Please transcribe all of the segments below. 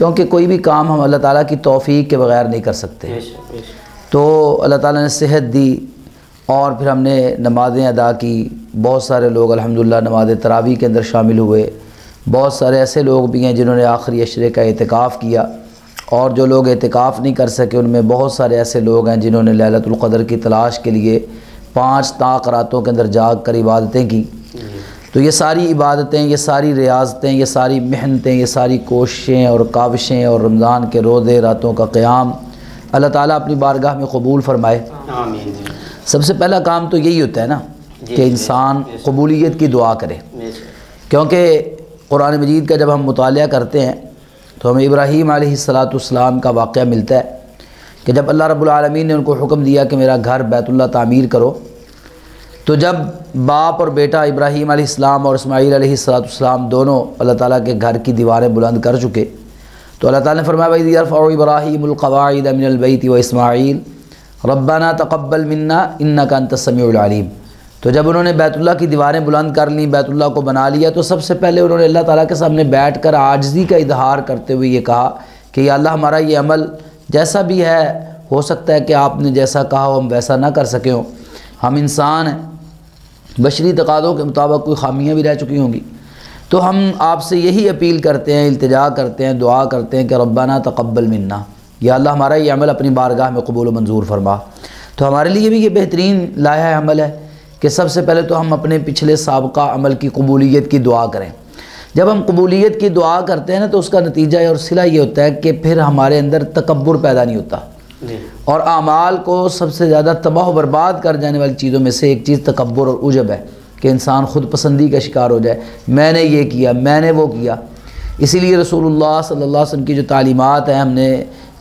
کیونکہ کوئی بھی کام ہم اللہ تعالیٰ کی توفیق کے بغیر نہیں کر سکتے۔ تو اللہ تعالیٰ نے صحت دی اور پھر ہم نے نمازیں ادا کی، بہت سارے لوگ الحمدللہ نماز تراویح کے اندر شامل ہوئے، بہت سارے ایسے لوگ بھی ہیں جنہوں نے آخری عشرے کا اعتکاف کیا، اور جو لوگ اعتکاف نہیں کر سکے ان میں بہت سارے ایسے لوگ ہیں جنہوں نے لیلۃ القدر کی تلاش کے لیے 5 طاق راتوں کے اندر جاگ کر عبادتیں کی۔ تو یہ ساری عبادتیں، یہ ساری ریاضتیں، یہ ساری محنتیں، یہ ساری کوششیں اور کاوشیں اور رمضان کے روزے، راتوں کا قیام اللہ تعالیٰ اپنی بارگاہ میں قبول فرمائے۔ آمین۔ سب سے پہلا کام تو یہی ہوتا ہے نا کہ انسان قبولیت کی دعا کرے، کیونکہ قرآن مجید کا جب ہم مطالعہ کرتے ہیں تو ہمیں ابراہیم علیہ السلام کا واقعہ ملتا ہے کہ جب اللہ رب العالمین نے ان کو حکم دیا کہ میرا گھر بیت اللہ تعمیر کرو، تو جب باپ اور بیٹا ابراہیم علیہ السلام اور اسماعیل علیہ السلام دونوں اللہ تعالیٰ کے گھر کی دیواریں بلند کر چکے، تو اللہ تعالیٰ نے فرمایا وَإِذْ يَرْفَعُ إِبْرَاهِيمُ الْقَوَاعِدَ مِنَ الْبَيْتِ وَإِسْمَاعِيلُ رَبَّنَا تَقَبَّلْ مِنَّا إِنَّكَ أَنْتَ السَّمِيعُ الْعَلِيمُ۔ تو جب انہوں نے بیت اللہ کی دیواریں بلند کر لیں، بیت اللہ کو بنا لیا، تو سب سے پہلے انہوں نے اللہ تعالیٰ کے سامنے بیٹھ کر عاجزی کا اظہار کرتے ہوئے یہ کہا کہ یا اللہ ہمارا یہ عمل جیسا بھی ہے، ہو سکتا ہے کہ آپ نے جیسا کہا ہو ہم ویسا نہ کر سکے ہوں، ہم انسان ہیں، بشری تقاضوں کے مطابق کوئی خامیاں بھی رہ چکی ہوں گی، تو ہم آپ سے یہی اپیل کرتے ہیں، التجا کرتے ہیں، دعا کرتے ہیں کہ ربنا تقبل منا، یا اللہ ہمارا یہ عمل اپنی بارگاہ میں قبول و منظور فرما۔ تو ہمارے لیے بھی یہ بہترین لائحہ عمل ہے کہ سب سے پہلے تو ہم اپنے پچھلے سابقہ عمل کی قبولیت کی دعا کریں۔ جب ہم قبولیت کی دعا کرتے ہیں نا تو اس کا نتیجہ اور صلہ یہ ہوتا ہے کہ پھر ہمارے اندر تکبر پیدا نہیں ہوتا، اور اعمال کو سب سے زیادہ تباہ و برباد کر جانے والی چیزوں میں سے ایک چیز تکبر اور عجب ہے کہ انسان خود پسندی کا شکار ہو جائے، میں نے یہ کیا، میں نے وہ کیا۔ اسی لیے رسول اللہ صلی اللہ علیہ وسلم کی جو تعلیمات ہیں ہم نے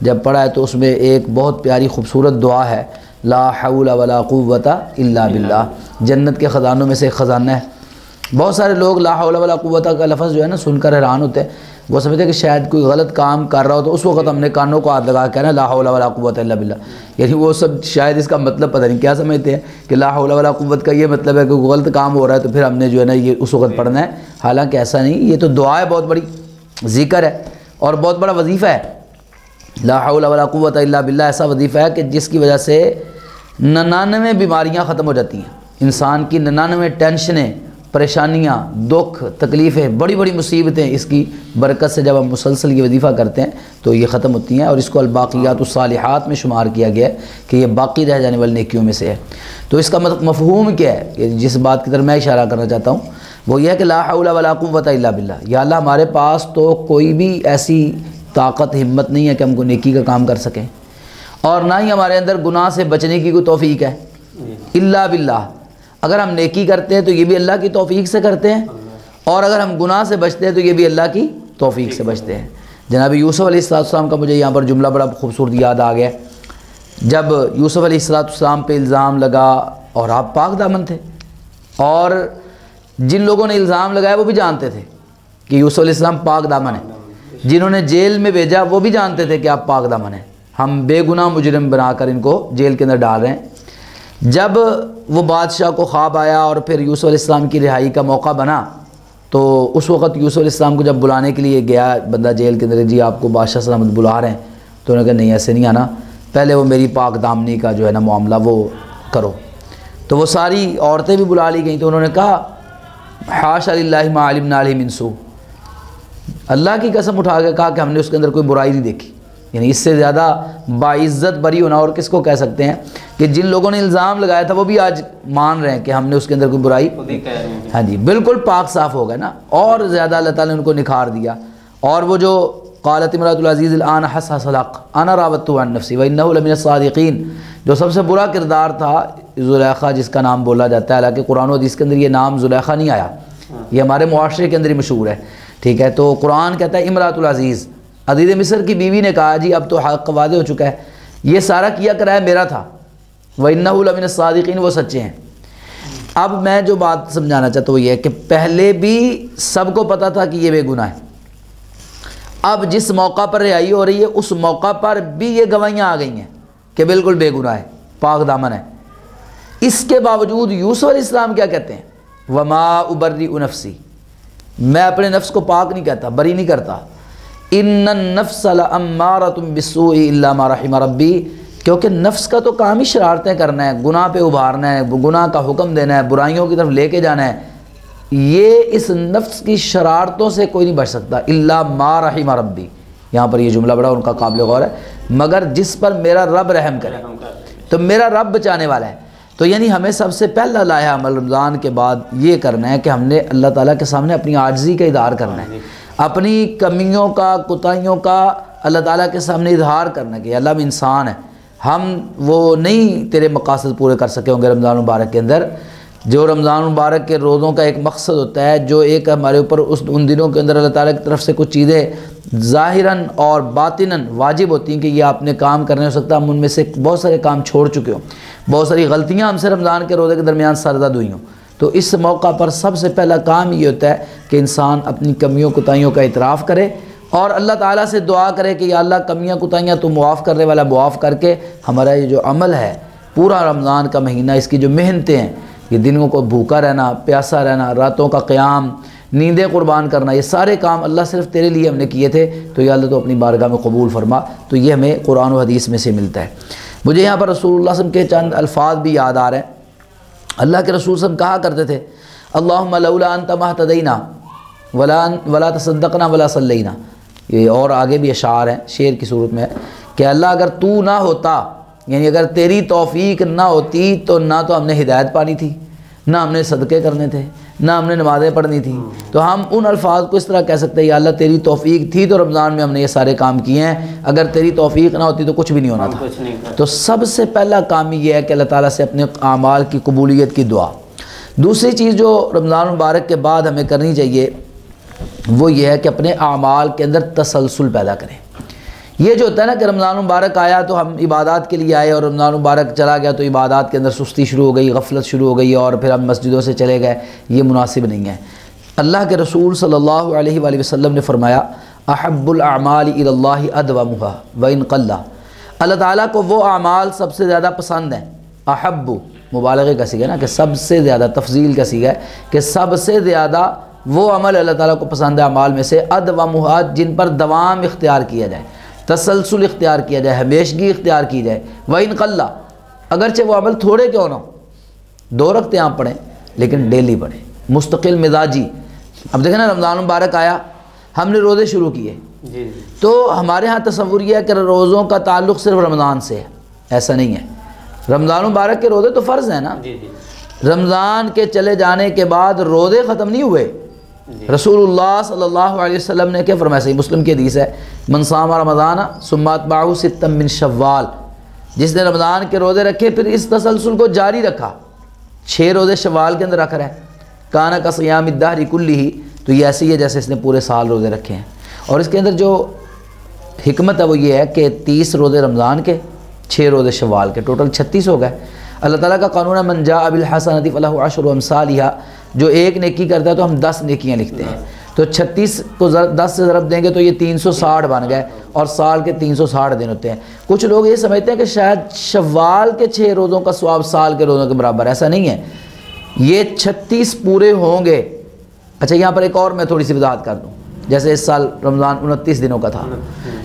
جب پڑھا ہے تو اس میں ایک بہت پیاری خوبصورت دعا ہے، لا حول ولا قوت الا باللہ، جنت کے خزانوں میں سے ایک خزانہ ہے۔ بہت سارے لوگ لا حول ولا قوت کا لفظ جو ہے نا سن کر حیران ہوتے ہیں، وہ سمجھتے ہیں کہ شاید کوئی غلط کام کر رہا ہو تو اس وقت ہم نے کانوں کو ہاتھ لگا کے کہنا لا حول ولا قوت الا باللہ، یعنی وہ سب شاید اس کا مطلب پتہ نہیں کیا سمجھتے ہیں کہ لا حول ولا قوت کا یہ مطلب ہے کہ کوئی غلط کام ہو رہا ہے تو پھر ہم نے جو ہے نا یہ اس وقت پڑھنا ہے، حالانکہ ایسا نہیں، یہ تو دعا ہے، بہت بڑی ذکر ہے اور بہت بڑا وظیفہ ہے۔ لا حول ولا قوت الا باللہ ایسا وظیفہ ہے کہ جس کی وجہ سے 99 بیماریاں ختم ہو جاتی ہیں، انسان کی 99 ٹینشنیں، پریشانیاں، دکھ، تکلیفیں، بڑی بڑی مصیبتیں اس کی برکت سے جب ہم مسلسل یہ وظیفہ کرتے ہیں تو یہ ختم ہوتی ہیں، اور اس کو الباقیات الصالحات میں شمار کیا گیا ہے کہ یہ باقی رہ جانے والی نیکیوں میں سے ہے۔ تو اس کا مفہوم کیا ہے کہ جس بات کی طرف میں اشارہ کرنا چاہتا ہوں وہ یہ ہے کہ لا حول ولا قوت الا باللہ، یا اللہ ہمارے پاس تو کوئی بھی ایسی طاقت ہمت نہیں ہے کہ ہم کو نیکی کا کام کر سکیں، اور نہ ہی ہمارے اندر گناہ سے بچنے کی کوئی توفیق ہے، الا باللہ۔ اگر ہم نیکی کرتے ہیں تو یہ بھی اللہ کی توفیق سے کرتے ہیں، اور اگر ہم گناہ سے بچتے ہیں تو یہ بھی اللہ کی توفیق سے بچتے ہیں۔ جناب یوسف علیہ السلام کا مجھے یہاں پر جملہ بڑا خوبصورت یاد آ گیا، جب یوسف علیہ السلام پہ الزام لگا اور آپ پاک دامن تھے، اور جن لوگوں نے الزام لگایا وہ بھی جانتے تھے کہ یوسف علیہ السلام پاک دامن ہیں، جنہوں نے جیل میں بھیجا وہ بھی جانتے تھے کہ آپ پاک دامن ہیں، ہم بے گناہ مجرم بنا کر ان کو جیل کے اندر ڈال رہے ہیں۔ جب وہ بادشاہ کو خواب آیا اور پھر یوسف علیہ السلام کی رہائی کا موقع بنا تو اس وقت یوسف علیہ السلام کو جب بلانے کے لیے گیا بندہ جیل کے اندر، جی آپ کو بادشاہ سلامت بلا رہے ہیں، تو انہوں نے کہا نہیں ایسے نہیں آنا، پہلے وہ میری پاک دامنی کا جو ہے نا معاملہ وہ کرو۔ تو وہ ساری عورتیں بھی بلا لی گئیں، تو انہوں نے کہا حاشا للہ ما علمنا علیہ من سوء، اللہ کی قسم اٹھا کے کہا کہ ہم نے اس کے اندر کوئی برائی نہیں دیکھی، یعنی اس سے زیادہ باعزت بری ہونا اور کس کو کہہ سکتے ہیں کہ جن لوگوں نے الزام لگایا تھا وہ بھی آج مان رہے ہیں کہ ہم نے اس کے اندر کوئی برائی، ہاں جی بالکل پاک صاف ہو گئے نا، اور زیادہ اللہ تعالیٰ نے ان کو نکھار دیا۔ اور وہ جو قالت امرأۃ العزیز الآن حصحص الحق انا راودته عن نفسی وانه لمن الصادقین، جو سب سے برا کردار تھا زلیخا جس کا نام بولا جاتا ہے، حالانکہ قرآن و حدیث کے اندر یہ نام زلیخا نہیں آیا، یہ ہمارے معاشرے کے اندر ہی مشہور ہے، ٹھیک ہے۔ تو قرآن کہتا ہے امرأۃ العزیز، عزیز مصر کی بیوی نے کہا جی اب تو حق واضح ہو چکا ہے، یہ سارا کیا کرایا میرا تھا، وَإِنَّهُ لَمِنَ الصَّادِقِينَ، وہ سچے ہیں۔ اب میں جو بات سمجھانا چاہتا ہوں وہ یہ ہے کہ پہلے بھی سب کو پتا تھا کہ یہ بے گناہ ہے، اب جس موقع پر رہائی ہو رہی ہے اس موقع پر بھی یہ گواہیاں آ گئی ہیں کہ بالکل بے گناہ ہے، پاک دامن ہے۔ اس کے باوجود یوسف علیہ السلام کیا کہتے ہیں، وَمَا أُبَرِّئُ نَفْسِي، میں اپنے نفس کو پاک نہیں کہتا، بری نہیں کرتا، ان النفس لامارۃ بالسوء الا ما رحم ربی، کیونکہ نفس کا تو کام ہی شرارتیں کرنا ہے، گناہ پہ ابھارنا ہے، گناہ کا حکم دینا ہے، برائیوں کی طرف لے کے جانا ہے، یہ اس نفس کی شرارتوں سے کوئی نہیں بچ سکتا، الا ما رحم ربی، یہاں پر یہ جملہ بڑا ان کا قابل غور ہے، مگر جس پر میرا رب رحم کرے، تو میرا رب بچانے والا ہے۔ تو یعنی ہمیں سب سے پہلا لائحہ عمل رمضان کے بعد یہ کرنا ہے کہ ہم نے اللہ تعالیٰ کے سامنے اپنی عاجزی کا اظہار کرنا ہے، اپنی کمیوں کا، کوتاہیوں کا اللہ تعالیٰ کے سامنے اظہار کرنا ہے کہ اللہ ہم انسان ہیں، ہم وہ نہیں تیرے مقاصد پورے کر سکے ہوں گے رمضان مبارک کے اندر۔ جو رمضان مبارک کے روزوں کا ایک مقصد ہوتا ہے، جو ایک ہمارے اوپر ان دنوں کے اندر اللہ تعالیٰ کی طرف سے کچھ چیزیں ظاہراً اور باطناً واجب ہوتی ہیں کہ یہ آپ نے کام کرنے، ہو سکتا ہے ہم ان میں سے بہت سارے کام چھوڑ چکے ہوں، بہت ساری غلطیاں ہم سے رمضان کے روزے کے درمیان سرزد ہوئی ہوں، تو اس موقع پر سب سے پہلا کام یہ ہوتا ہے کہ انسان اپنی کمیوں کوتاہیوں کا اعتراف کرے اور اللہ تعالیٰ سے دعا کرے کہ یا اللہ کمیاں کوتاہیاں تو معاف کرنے والا معاف کر کے ہمارا یہ جو عمل ہے پورا رمضان کا مہینہ، اس کی جو محنتیں ہیں، یہ دنوں کو بھوکا رہنا، پیاسا رہنا، راتوں کا قیام، نیندیں قربان کرنا، یہ سارے کام اللہ صرف تیرے لیے ہم نے کیے تھے، تو یا اللہ تو اپنی بارگاہ میں قبول فرما۔ تو یہ ہمیں قرآن و حدیث میں سے ملتا ہے۔ مجھے یہاں پر رسول اللہ صلی اللہ علیہ وسلم کے چند الفاظ بھی یاد آ رہے ہیں۔ اللہ کے رسول صلی اللہ علیہ وسلم کہا کرتے تھے اللہم لولا انت ما اہتدینا ولا تصدقنا ولا صلینا، یہ اور آگے بھی اشعار ہیں شعر کی صورت میں، کہ اللہ اگر تو نہ ہوتا، یعنی اگر تیری توفیق نہ ہوتی تو نہ تو ہم نے ہدایت پانی تھی، نہ ہم نے صدقے کرنے تھے، نہ ہم نے نمازیں پڑھنی تھی۔ تو ہم ان الفاظ کو اس طرح کہہ سکتے ہیں یا اللہ تیری توفیق تھی تو رمضان میں ہم نے یہ سارے کام کیے ہیں، اگر تیری توفیق نہ ہوتی تو کچھ بھی نہیں ہونا تھا۔ تو سب سے پہلا کام یہ ہے کہ اللہ تعالیٰ سے اپنے اعمال کی قبولیت کی دعا۔ دوسری چیز جو رمضان مبارک کے بعد ہمیں کرنی چاہیے وہ یہ ہے کہ اپنے اعمال کے اندر تسلسل پیدا کریں۔ یہ جو ہوتا ہے نا کہ رمضان مبارک آیا تو ہم عبادات کے لیے آئے اور رمضان مبارک چلا گیا تو عبادات کے اندر سستی شروع ہو گئی، غفلت شروع ہو گئی اور پھر ہم مسجدوں سے چلے گئے، یہ مناسب نہیں ہے۔ اللہ کے رسول صلی اللہ علیہ وآلہ وسلم نے فرمایا احب الاعمال الی اللہ ادومها وان قل، اللہ تعالیٰ کو وہ اعمال سب سے زیادہ پسند ہیں، احب مبالغے کا صیغہ ہے نا کہ سب سے زیادہ، تفضیل کا صیغہ ہے کہ سب سے زیادہ وہ عمل اللہ تعالیٰ کو پسند ہے اعمال میں سے ادومها، جن پر دوام اختیار کیا جائے، تسلسل اختیار کیا جائے، ہمیشگی اختیار کی جائے، وَإِن قَلَّ، اگرچہ وہ عمل تھوڑے کیوں نہ ہو، 2 رکعتیں آپ پڑھیں لیکن ڈیلی پڑھیں، مستقل مزاجی۔ اب دیکھیں نا رمضان مبارک آیا، ہم نے روزے شروع کیے، تو ہمارے ہاں تصور یہ ہے کہ روزوں کا تعلق صرف رمضان سے ہے، ایسا نہیں ہے۔ رمضان مبارک کے روزے تو فرض ہیں نا، رمضان کے چلے جانے کے بعد روزے ختم نہیں ہوئے۔ رسول اللہ صلی اللہ علیہ وسلم نے کیا فرمایا، صحیح مسلم کی حدیث ہے، من صام رمضان ثم اتبعہ ستا من شوال، جس نے رمضان کے روزے رکھے پھر اس تسلسل کو جاری رکھا، 6 روزے شوال کے اندر رکھ رہا ہے، کانا کصیام الدہر کلہ، تو یہ ایسی ہے جیسے اس نے پورے سال روزے رکھے ہیں۔ اور اس کے اندر جو حکمت ہے وہ یہ ہے کہ 30 روزے رمضان کے، 6 روزے شوال کے، ٹوٹل 36 ہو گئے۔ اللہ تعالیٰ کا قانون ہے من جاء بالحسنۃ فلہ عشر امثالھا، جو ایک نیکی کرتا ہے تو ہم 10 نیکیاں لکھتے ہیں، تو 36 کو 10 سے ضرب دیں گے تو یہ 360 بن گئے، اور سال کے 360 دن ہوتے ہیں۔ کچھ لوگ یہ سمجھتے ہیں کہ شاید شوال کے 6 روزوں کا ثواب سال کے روزوں کے برابر، ایسا نہیں ہے، یہ 36 پورے ہوں گے۔ اچھا یہاں پر ایک اور میں تھوڑی سی وضاحت کر دوں، جیسے اس سال رمضان 29 دنوں کا تھا،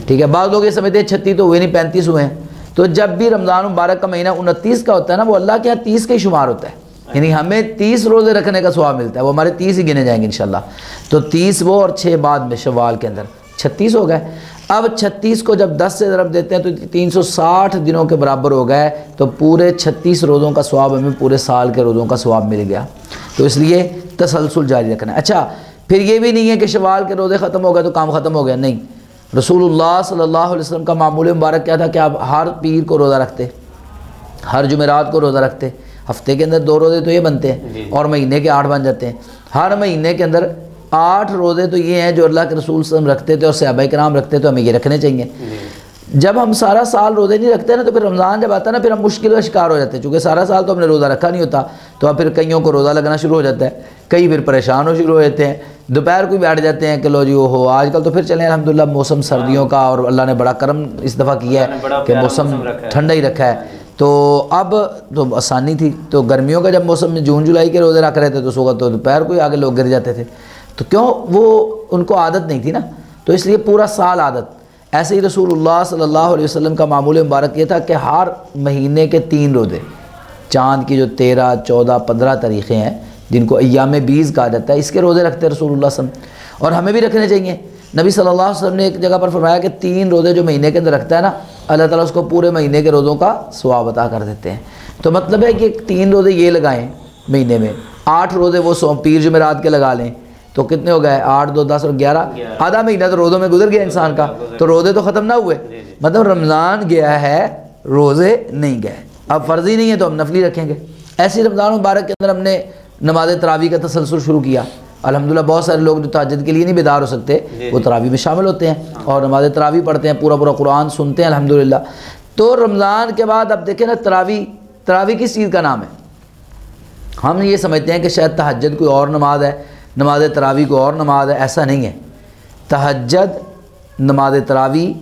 ٹھیک ہے، بعض لوگ یہ سمجھتے ہیں 36 تو ہوئے نہیں 35 ہوئے ہیں، تو جب بھی رمضان مبارک کا مہینہ 29 کا ہوتا ہے نا، وہ اللہ کے ہاں 30 کا ہی شمار ہوتا ہے، یعنی ہمیں 30 روزے رکھنے کا ثواب ملتا ہے، وہ ہمارے 30 ہی گنے جائیں گے انشاءاللہ۔ تو 30 وہ اور 6 بعد میں شوال کے اندر 36 ہو گئے۔ اب 36 کو جب 10 سے ضرب دیتے ہیں تو 360 دنوں کے برابر ہو گئے، تو پورے 36 روزوں کا ثواب ہمیں پورے سال کے روزوں کا ثواب مل گیا۔ تو اس لیے تسلسل جاری رکھنا ہے۔ اچھا پھر یہ بھی نہیں ہے کہ شوال کے روزے ختم ہو گئے تو کام ختم ہو گیا، نہیں، رسول اللہ صلی اللہ علیہ وسلم کا معمول مبارک کیا تھا کہ آپ ہر پیر کو روزہ رکھتے، ہر جمعرات کو روزہ رکھتے، ہفتے کے اندر 2 روزے تو یہ بنتے ہیں اور مہینے کے 8 بن جاتے ہیں، ہر مہینے کے اندر 8 روزے تو یہ ہیں جو اللہ کے رسول صلی اللہ علیہ وسلم رکھتے تھے اور صحابہ کرام رکھتے، تو ہمیں یہ رکھنے چاہیے۔ جب ہم سارا سال روزے نہیں رکھتے نا تو پھر رمضان جب آتا ہے نا پھر ہم مشکل کا شکار ہو جاتے ہیں، چونکہ سارا سال تو ہم نے روزہ رکھا نہیں ہوتا، تو اب پھر کئیوں کو روزہ لگنا شروع ہو جاتا ہے، کئی پھر پریشان ہو شروع ہو جاتے ہیں، دوپہر کو بیٹھ جاتے ہیں کہ لو جی ہو آج کل تو پھر چلیں الحمدللہ موسم سردیوں کا، اور اللہ نے بڑا کرم اس دفعہ کیا ہے کہ موسم ٹھنڈا ہی رکھا ہے، تو اب تو آسانی تھی، تو گرمیوں کا جب موسم میں جون جولائی کے روزے رکھ رہے تھے تو صبح تو دوپہر کو ہی آگے لوگ گر جاتے تھے، تو کیوں، وہ ان کو عادت نہیں تھی نا، تو اس لیے پورا سال عادت۔ ایسے ہی رسول اللہ صلی اللہ علیہ وسلم کا معمول مبارک یہ تھا کہ ہر مہینے کے 3 روزے، چاند کی جو 13، 14، 15 تاریخیں ہیں جن کو ایام بیز کہا جاتا ہے، اس کے روزے رکھتے رسول اللہ صلی اللہ علیہ وسلم، اور ہمیں بھی رکھنے چاہیے۔ نبی صلی اللہ علیہ وسلم نے ایک جگہ پر فرمایا کہ 3 روزے جو مہینے کے اندر رکھتا ہے نا، اللہ تعالیٰ اس کو پورے مہینے کے روزوں کا ثواب عطا کر دیتے ہیں۔ تو مطلب ہے کہ 3 روزے یہ لگائیں مہینے میں، 8 روزے وہ پیر جمعرات کے لگا لیں، تو کتنے ہو گئے؟ 8، 2، 10 اور 11، آدھا مہینہ تو روزوں میں گزر گیا انسان کا، تو روزے تو ختم نہ ہوئے، مطلب رمضان گیا ہے، روزے نہیں گئے۔ اب فرضی نہیں ہے تو ہم نفلی رکھیں گے۔ ایسے رمضان مبارک کے اندر ہم نے نماز تراویح کا تسلسل شروع کیا۔ الحمدللہ بہت سارے لوگ جو تہجد کے لیے نہیں بیدار ہو سکتے وہ تراویح میں شامل ہوتے ہیں اور نماز تراویح پڑھتے ہیں، پورا قرآن سنتے ہیں الحمدللہ۔ تو رمضان کے بعد اب دیکھیں نا، تراویح کس چیز کا نام ہے؟ ہم یہ سمجھتے ہیں کہ شاید تہجد کوئی اور نماز ہے، نماز تراویح کوئی اور نماز ہے، ایسا نہیں ہے۔ تہجد، نماز تراویح،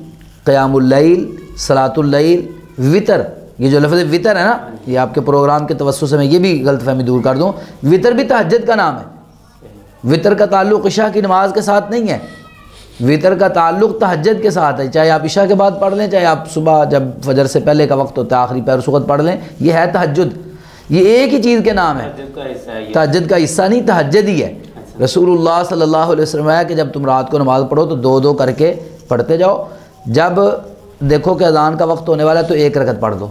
قیام اللیل، صلاۃ اللیل، وطر، یہ جو لفظ وطر ہے نا، یہ آپ کے پروگرام کے توسط سے میں یہ بھی غلط فہمی دور کر دوں، وطر بھی تہجد کا نام ہے۔ وطر کا تعلق عشاء کی نماز کے ساتھ نہیں ہے، وطر کا تعلق تہجد کے ساتھ ہے، چاہے آپ عشاء کے بعد پڑھ لیں، چاہے آپ صبح جب فجر سے پہلے کا وقت ہوتا ہے آخری پہر وقت پڑھ لیں، یہ ہے تہجد۔ یہ ایک ہی چیز کے نام ہے، تہجد کا حصہ نہیں، تہجد ہی ہے۔ رسول اللہ صلی اللہ علیہ وسلم ہے کہ جب تم رات کو نماز پڑھو تو 2 کر کے پڑھتے جاؤ، جب دیکھو کہ اذان کا وقت ہونے والا ہے تو 1 رکعت پڑھ دو،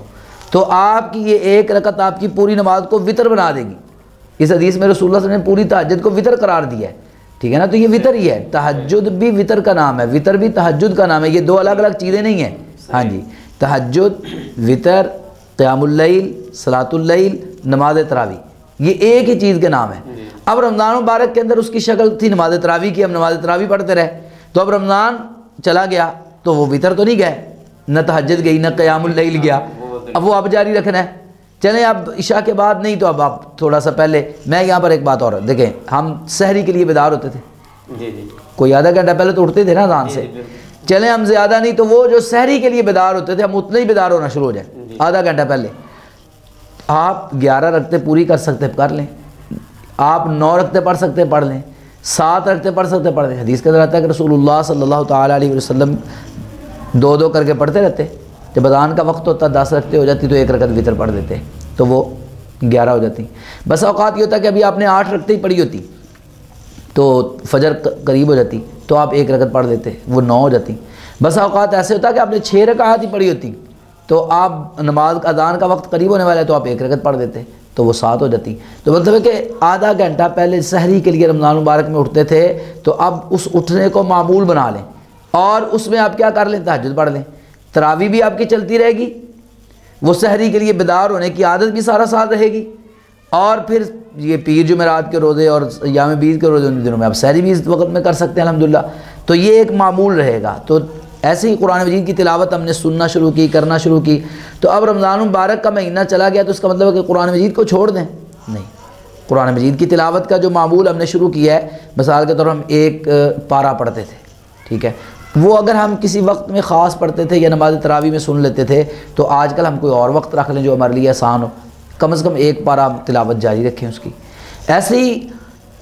تو آپ کی یہ 1 رکعت آپ کی پوری نماز کو وطر بنا دے گی۔ اس حدیث میں رسول اللہ صلی اللہ علیہ وسلم نے پوری تہجد کو وطر قرار دیا ہے، ٹھیک ہے نا؟ تو یہ وطر ہی ہے، تہجد بھی وطر کا نام ہے، وطر بھی تہجد کا نام ہے، یہ 2 الگ الگ چیزیں نہیں ہیں۔ ہاں جی، تہجد، وطر، قیام اللیل، صلاۃ اللیل، نماز تراویح، یہ ایک ہی چیز کے نام ہے۔ اب رمضان مبارک کے اندر اس کی شکل تھی نماز تراویح کی، ہم نماز تراویح پڑھتے رہے، تو اب رمضان چلا گیا تو وہ وطر تو نہیں گئے، نہ تہجد گئی، نہ قیام اللیل گیا، اب وہ اب جاری رکھنا ہے۔ چلیں اب عشاء کے بعد نہیں تو اب آپ تھوڑا سا پہلے، میں یہاں پر ایک بات اور دیکھیں، ہم سحری کے لیے بیدار ہوتے تھے، کوئی آدھا گھنٹہ پہلے تو اٹھتے تھے نا اذان سے، چلیں ہم زیادہ نہیں تو وہ جو سحری کے لیے بیدار ہوتے تھے ہم اتنے ہی بیدار ہونا شروع ہو جائیں آدھا گھنٹہ پہلے۔ آپ 11 رکعتیں پوری کر سکتے کر لیں، آپ 9 رکعتیں پڑھ سکتے پڑھ لیں، 7 رکعتیں پڑھ سکتے پڑھ لیں۔ حدیث کے اندر آتا ہے کہ رسول اللہ صلی اللہ تعالیٰ علیہ وسلم 2 کر کے پڑھتے رہتے، جب اذان کا وقت ہوتا 10 رکعتیں ہو جاتی تو 1 رکعت وطر پڑھ دیتے تو وہ 11 ہو جاتی۔ بس اوقات یہ ہوتا کہ ابھی آپ نے 8 رکعتیں ہی پڑھی ہوتی تو فجر قریب ہو جاتی تو آپ 1 رکعت پڑھ دیتے، وہ 9 ہو جاتی۔ بس اوقات ایسے ہوتا کہ آپ نے 6 رکعات ہی پڑھی ہوتی تو آپ نماز اذان کا وقت قریب ہونے والا ہے تو آپ 1 رکعت پڑھ دیتے تو وہ 7 ہو جاتی۔ تو مطلب ہے کہ آدھا گھنٹہ پہلے سحری کے لیے رمضان مبارک میں اٹھتے تھے، تو اب اس اٹھنے کو معمول بنا لیں اور اس میں آپ کیا کر لیں، تہجد پڑھ لیں، تراویح بھی آپ کی چلتی رہے گی، وہ سحری کے لیے بیدار ہونے کی عادت بھی سارا سال رہے گی، اور پھر یہ پیر جمعرات کے روزے اور ایام بیز کے روزے ان دنوں میں آپ سحری بھی اس وقت میں کر سکتے ہیں الحمدللہ۔ تو یہ ایک معمول رہے گا۔ تو ایسے ہی قرآن مجید کی تلاوت ہم نے سننا شروع کی، کرنا شروع کی، تو اب رمضان مبارک کا مہینہ چلا گیا تو اس کا مطلب ہے کہ قرآن مجید کو چھوڑ دیں؟ نہیں، قرآن مجید کی تلاوت کا جو معمول ہم نے شروع کیا ہے، مثال کے طور پر ہم 1 پارہ پڑھتے تھے، ٹھیک ہے، وہ اگر ہم کسی وقت میں خاص پڑھتے تھے یا نماز تراویح میں سن لیتے تھے تو آج کل ہم کوئی اور وقت رکھ لیں جو ہمارے لیے آسان ہو، کم از کم 1 پارہ تلاوت جاری رکھیں اس کی۔ ایسے ہی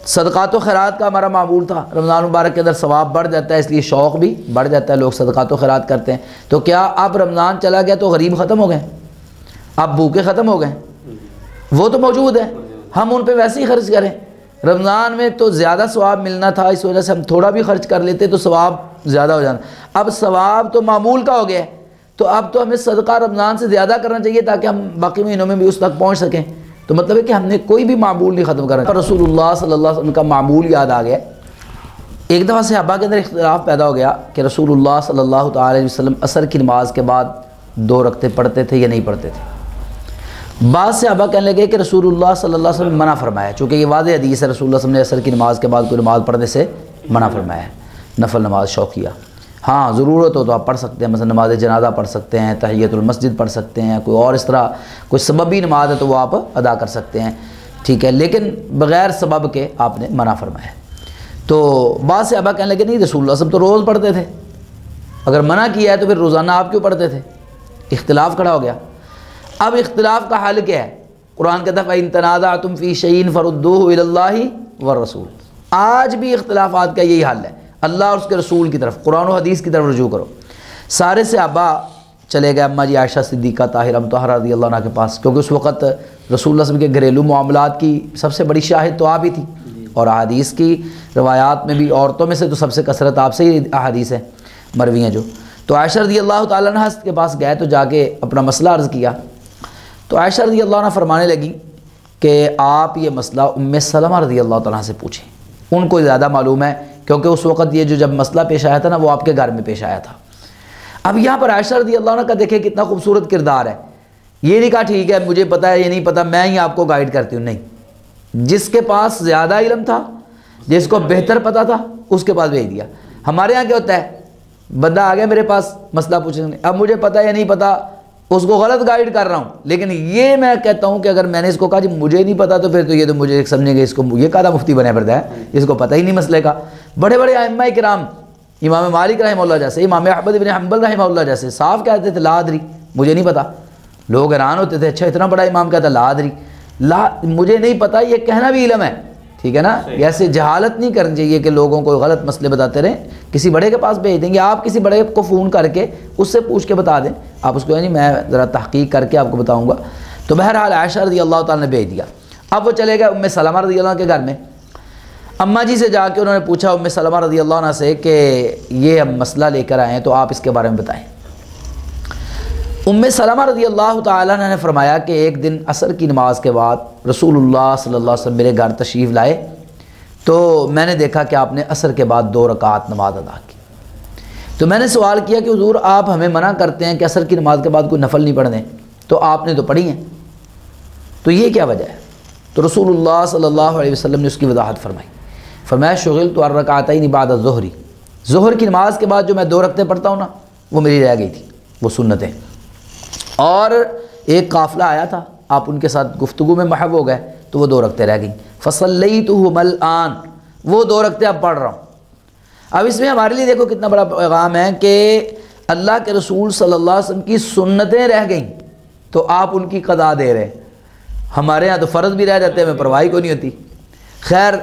صدقات و خیرات کا ہمارا معمول تھا، رمضان مبارک کے اندر ثواب بڑھ جاتا ہے، اس لیے شوق بھی بڑھ جاتا ہے، لوگ صدقات و خیرات کرتے ہیں۔ تو کیا اب رمضان چلا گیا تو غریب ختم ہو گئے، اب بھوکے ختم ہو گئے؟ وہ تو موجود ہیں، ہم ان پہ ویسے ہی خرچ کریں۔ رمضان میں تو زیادہ ثواب ملنا تھا، اس وجہ سے ہم تھوڑا بھی خرچ کر لیتے تو ثواب زیادہ ہو جانا، اب ثواب تو معمول کا ہو گیا ہے، تو اب تو ہمیں صدقہ رمضان سے زیادہ کرنا چاہیے تاکہ ہم باقی مہینوں میں بھی اس تک پہنچ سکیں۔ تو مطلب ہے کہ ہم نے کوئی بھی معمول نہیں ختم کرنا۔ رسول اللہ صلی اللہ علیہ وسلم کا معمول یاد آ گیا۔ ایک دفعہ صحابہ کے اندر اختلاف پیدا ہو گیا کہ رسول اللہ صلی اللہ تعالی علیہ وسلم عصر کی نماز کے بعد 2 رکعتیں پڑھتے تھے یا نہیں پڑھتے تھے۔ بعض صحابہ کہنے لگے کہ رسول اللہ صلی اللہ علیہ وسلم منع فرمایا، چونکہ یہ واضح حدیث ہے، رسول اللہ صلی اللہ علیہ وسلم نے عصر کی نماز کے بعد کوئی نماز پڑھنے سے منع فرمایا ہے، نفل نماز شوقیہ۔ ہاں ضرورت ہو تو آپ پڑھ سکتے ہیں، مثلا نماز جنازہ پڑھ سکتے ہیں، تحیۃ المسجد پڑھ سکتے ہیں، کوئی اور اس طرح کوئی سببی نماز ہے تو وہ آپ ادا کر سکتے ہیں، ٹھیک ہے، لیکن بغیر سبب کے آپ نے منع فرمایا ہے۔ تو بعض صحابہ کہنے لگے نہیں، رسول اللہ صلی اللہ علیہ وسلم تو روز پڑھتے تھے، اگر منع کیا ہے تو پھر روزانہ آپ کیوں پڑھتے تھے؟ اختلاف کھڑا ہو گیا۔ اب اختلاف کا حل کیا ہے؟ قرآن کہتا ہے فَإِن تَنَازَعْتُمْ فِي شَيْءٍ فَرُدُّوهُ إِلَى اللَّهِ وَالرَّسُولِ۔ آج بھی اختلافات کا یہی حل ہے، اللہ اور اس کے رسول کی طرف، قرآن و حدیث کی طرف رجوع کرو۔ سارے صحابہ چلے گئے اماں جی عائشہ صدیقہ طاہرہ مطہرہ رضی اللہ عنہ کے پاس، کیونکہ اس وقت رسول اللہ صلی اللہ علیہ وسلم کے گھریلو معاملات کی سب سے بڑی شاہد تو آپ ہی تھی، اور احادیث کی روایات میں بھی عورتوں میں سے تو سب سے کثرت آپ سے ہی احادیث ہیں مروی ہیں جو۔ تو عائشہ رضی اللہ تعالیٰ عنہ کے پاس گئے تو جا کے اپنا مسئلہ عرض کیا، تو عائشہ رضی اللہ عنہ فرمانے لگی کہ آپ یہ مسئلہ ام سلمہ رضی اللہ تعالیٰ عنہ سے پوچھیں، ان کو زیادہ معلوم ہے، کیونکہ اس وقت یہ جو جب مسئلہ پیش آیا تھا نا وہ آپ کے گھر میں پیش آیا تھا۔ اب یہاں پر عائشہ رضی اللہ عنہ کا دیکھیں کتنا خوبصورت کردار ہے، یہ نہیں کہا ٹھیک ہے مجھے پتہ ہے یہ نہیں پتہ میں ہی آپ کو گائیڈ کرتی ہوں، نہیں، جس کے پاس زیادہ علم تھا، جس کو بہتر پتہ تھا، اس کے پاس بھیج دیا۔ ہمارے ہاں کیا ہوتا ہے، بندہ آ گیا میرے پاس مسئلہ پوچھنے، اب مجھے پتہ ہے یا نہیں پتہ، اس کو غلط گائیڈ کر رہا ہوں، لیکن یہ میں کہتا ہوں کہ اگر میں نے اس کو کہا جی مجھے نہیں پتہ تو پھر تو یہ تو مجھے سمجھیں گے اس کو یہ کہا مفتی بنے پڑتا ہے، اس کو پتہ ہی نہیں مسئلے کا۔ بڑے بڑے ائمہ کرام، امام مالک رحمہ اللہ جیسے، امام احمد بن حنبل رحمہ اللہ جیسے صاف کہتے تھے لا ادری، مجھے نہیں پتہ۔ لوگ حیران ہوتے تھے، اچھا اتنا بڑا امام کہتا لا ادری، مجھے نہیں پتہ، یہ کہنا بھی علم ہے، ٹھیک ہے نا۔ ایسے جہالت نہیں کرنی چاہیے کہ لوگوں کو غلط مسئلے بتاتے رہیں، کسی بڑے کے پاس بھیج دیں گے، آپ کسی بڑے کو فون کر کے اس سے پوچھ کے بتا دیں، آپ اس کو نہیں میں ذرا تحقیق کر کے آپ کو بتاؤں گا۔ تو بہرحال عائشہ رضی اللہ تعالیٰ نے بھیج دیا۔ اب وہ چلے گئے ام سلمہ رضی اللہ عنہ کے گھر میں، اماں جی سے جا کے انہوں نے پوچھا ام سلمہ رضی اللہ عنہ سے کہ یہ ہم مسئلہ لے کر آئے ہیں تو آپ اس کے بارے میں بتائیں۔ ام سلمہ رضی اللہ تعالیٰ عنہ نے فرمایا کہ ایک دن عصر کی نماز کے بعد رسول اللہ صلی اللہ علیہ وسلم میرے گھر تشریف لائے، تو میں نے دیکھا کہ آپ نے عصر کے بعد 2 رکعت نماز ادا کی۔ تو میں نے سوال کیا کہ حضور آپ ہمیں منع کرتے ہیں کہ عصر کی نماز کے بعد کوئی نفل نہیں پڑھنے، تو آپ نے تو پڑھی ہیں، تو یہ کیا وجہ ہے؟ تو رسول اللہ صلی اللہ علیہ وسلم نے اس کی وضاحت فرمائی، فرمایا شغلت عن رکعتین بعد الظہر، ظہر کی نماز کے بعد جو میں 2 رکعتیں پڑھتا ہوں نا وہ میری رہ گئی تھی، وہ سنتیں، اور ایک قافلہ آیا تھا، آپ ان کے ساتھ گفتگو میں محو ہو گئے تو وہ 2 رکعتیں رہ گئیں، فصلیتہما الآن، وہ 2 رکعتیں اب پڑھ رہا ہوں۔ اب اس میں ہمارے لیے دیکھو کتنا بڑا پیغام ہے کہ اللہ کے رسول صلی اللہ علیہ وسلم کی سنتیں رہ گئیں تو آپ ان کی قضا دے رہے ہیں، ہمارے ہاں تو فرض بھی رہ جاتے ہیں، ہمیں پرواہ کو نہیں ہوتی۔ خیر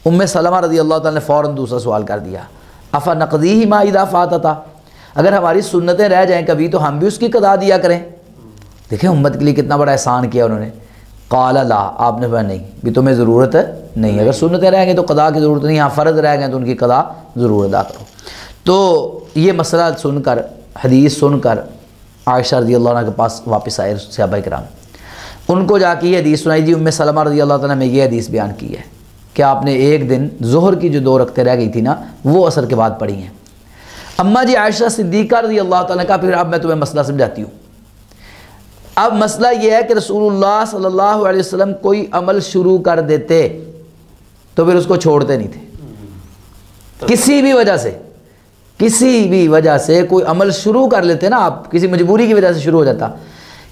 ام سلمہ رضی اللہ تعالیٰ نے فوراً دوسرا سوال کر دیا، افنقضیہما اذا فاتتا، اگر ہماری سنتیں رہ جائیں کبھی تو ہم بھی اس کی قضا دیا کریں۔ دیکھیں امت کے لیے کتنا بڑا احسان کیا انہوں نے۔ قال لا، آپ نے فرمایا نہیں بھی تمہیں ضرورت نہیں، اگر سنتیں رہ گئیں تو قضا کی ضرورت نہیں، ہاں فرض رہ گئے تو ان کی قضا ضرور ادا کرو۔ تو یہ مسئلہ سن کر، حدیث سن کر عائشہ رضی اللہ عنہ کے پاس واپس آئے صحابہ کرام، ان کو جا کے یہ حدیث سنائی جی ام سلمہ رضی اللہ تعالیٰ نے یہ حدیث بیان کی ہے کہ آپ نے ایک دن ظہر کی جو 2 رکعتیں رہ گئی تھی نا وہ عصر کے بعد پڑھی ہیں۔ اماں جی عائشہ صدیقہ رضی اللہ تعالیٰ نے کہا پھر اب میں تمہیں مسئلہ سمجھاتی ہوں۔ اب مسئلہ یہ ہے کہ رسول اللہ صلی اللہ علیہ وسلم کوئی عمل شروع کر دیتے تو پھر اس کو چھوڑتے نہیں تھے، کسی بھی وجہ سے کوئی عمل شروع کر لیتے نا، آپ کسی مجبوری کی وجہ سے شروع ہو جاتا،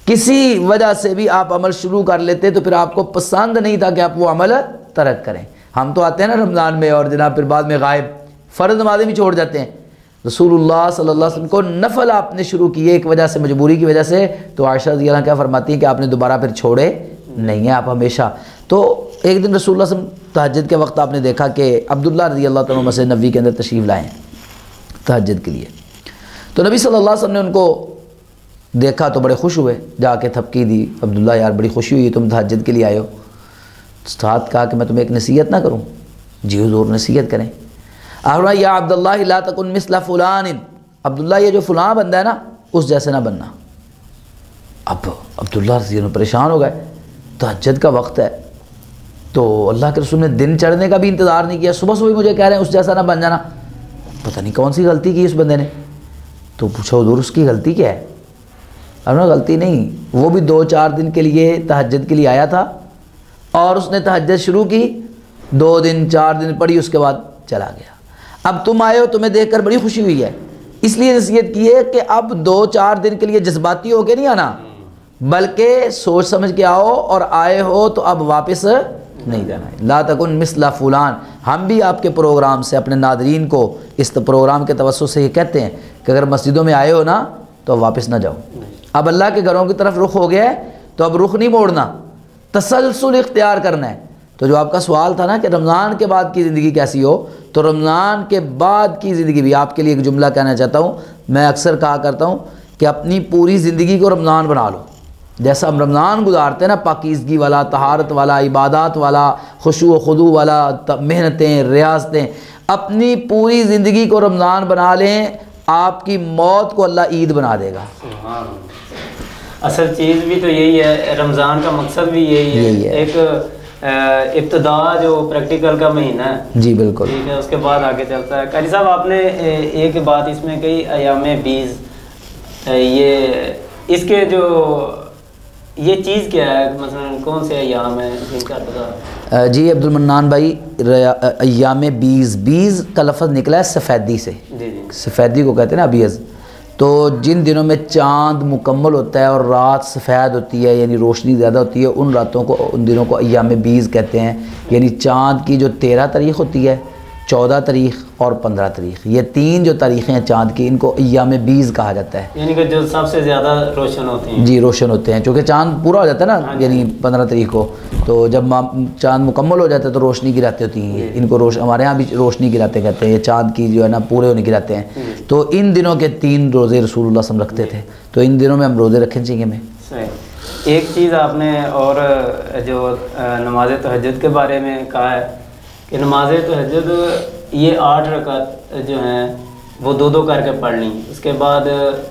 کسی وجہ سے بھی آپ عمل شروع کر لیتے تو پھر آپ کو پسند نہیں تھا کہ آپ وہ عمل ترک کریں۔ ہم تو آتے ہیں نا رمضان میں اور جناب پھر بعد میں غائب، فرض نمازیں بھی چھوڑ جاتے ہیں۔ رسول اللہ صلی اللہ علیہ وسلم کو نفل آپ نے شروع کیے ایک وجہ سے، مجبوری کی وجہ سے، تو عائشہ رضی اللہ عنہ کیا فرماتی ہیں کہ آپ نے دوبارہ پھر چھوڑے نہیں ہیں، آپ ہمیشہ۔ تو ایک دن رسول اللہ صلی اللہ علیہ وسلم تہجد کے وقت آپ نے دیکھا کہ عبداللہ رضی اللہ تعالیٰ مسجد نبوی کے اندر تشریف لائے ہیں تہجد کے لیے، تو نبی صلی اللہ علیہ وسلم نے ان کو دیکھا تو بڑے خوش ہوئے، جا کے تھپکی دی، عبداللہ یار بڑی خوشی ہوئی تم تہجد کے لیے آئے ہو۔ ساتھ کہا کہ میں تمہیں ایک نصیحت نہ کروں؟ جی حضور نصیحت کریں۔ آپ یا عبداللہ لا تکن مثل فلان، عبداللہ یہ جو فلاں بندہ ہے نا اس جیسے نہ بننا۔ اب عبداللہ رضی اللہ عنہ پریشان ہو گئے، تہجد کا وقت ہے تو اللہ کے رسول نے دن چڑھنے کا بھی انتظار نہیں کیا، صبح صبح مجھے کہہ رہے ہیں اس جیسا نہ بن جانا، پتہ نہیں کون سی غلطی کی اس بندے نے۔ تو پوچھا حضور اس کی غلطی کیا ہے؟ انہوں نے غلطی نہیں، وہ بھی 2-4 دن کے لیے تہجد کے لیے آیا تھا اور اس نے تہجد شروع کی، 2 دن 4 دن پڑھی، اس کے بعد چلا گیا۔ اب تم آئے ہو، تمہیں دیکھ کر بڑی خوشی ہوئی ہے، اس لیے نصیحت کی ہے کہ اب 2-4 دن کے لیے جذباتی ہو کے نہیں آنا، بلکہ سوچ سمجھ کے آؤ، اور آئے ہو تو اب واپس نہیں جانا ہے۔ لا تکن مثل فلان، ہم بھی آپ کے پروگرام سے اپنے ناظرین کو اس پروگرام کے توسط سے یہ کہتے ہیں کہ اگر مسجدوں میں آئے ہو نا تو واپس نہ جاؤ، اب اللہ کے گھروں کی طرف رخ ہو گیا ہے تو اب رخ نہیں موڑنا، تسلسل اختیار کرنا ہے۔ تو جو آپ کا سوال تھا نا کہ رمضان کے بعد کی زندگی کیسی ہو، تو رمضان کے بعد کی زندگی بھی آپ کے لیے ایک جملہ کہنا چاہتا ہوں. میں اکثر کہا کرتا ہوں کہ اپنی پوری زندگی کو رمضان بنا لو. جیسا ہم رمضان گزارتے ہیں نا، پاکیزگی والا، طہارت والا، عبادات والا، خشوع و خضوع والا، محنتیں، ریاضتیں، اپنی پوری زندگی کو رمضان بنا لیں، آپ کی موت کو اللہ عید بنا دے گا. اصل چیز بھی تو یہی ہے، رمضان کا مقصد بھی یہی ہے. ایک ابتدا جو پریکٹیکل کا مہینہ ہے، جی بالکل ٹھیک ہے، اس کے بعد آگے چلتا ہے. قاری صاحب آپ نے ایک بات اس میں کہی، ایام بیز، یہ اس کے جو یہ چیز کیا ہے، مثلا کون سے ایام ہیں جن کا پتہ؟ جی عبد المنان بھائی، ایام بیز کا لفظ نکلا ہے سفیدی سے. جی سفیدی کو کہتے ہیں نا ابیض. تو جن دنوں میں چاند مکمل ہوتا ہے اور رات سفید ہوتی ہے، یعنی روشنی زیادہ ہوتی ہے، ان راتوں کو، ان دنوں کو ایام بیز کہتے ہیں. یعنی چاند کی جو 13 تاریخ ہوتی ہے، 14 تاریخ اور 15 تاریخ، یہ 3 جو تاریخیں ہیں چاند کی، ان کو ایام بیز کہا جاتا ہے. یعنی کہ جو سب سے زیادہ روشن ہوتے ہیں. جی روشن ہوتے ہیں، چونکہ چاند پورا ہو جاتا ہے نا، یعنی 15 تاریخ کو. تو جب چاند مکمل ہو جاتا ہے تو روشنی کی راتیں ہوتی ہیں. ان کو ہمارے ہاں بھی روشنی کی راتیں کہتے ہیں، یہ چاند کی جو ہے نا پورے ہونے کی راتیں ہیں. تو ان دنوں کے 3 روزے رسول اللہ صلی اللہ علیہ وسلم رکھتے تھے، تو ان دنوں میں ہم روزے رکھنے چاہیے ہمیں. صحیح. ایک چیز آپ نے اور جو نماز تہجد کے بارے میں کہا ہے کہ نماز تہجد یہ 8 رکعت جو ہیں وہ 2 کر کے پڑھ لیں، اس کے بعد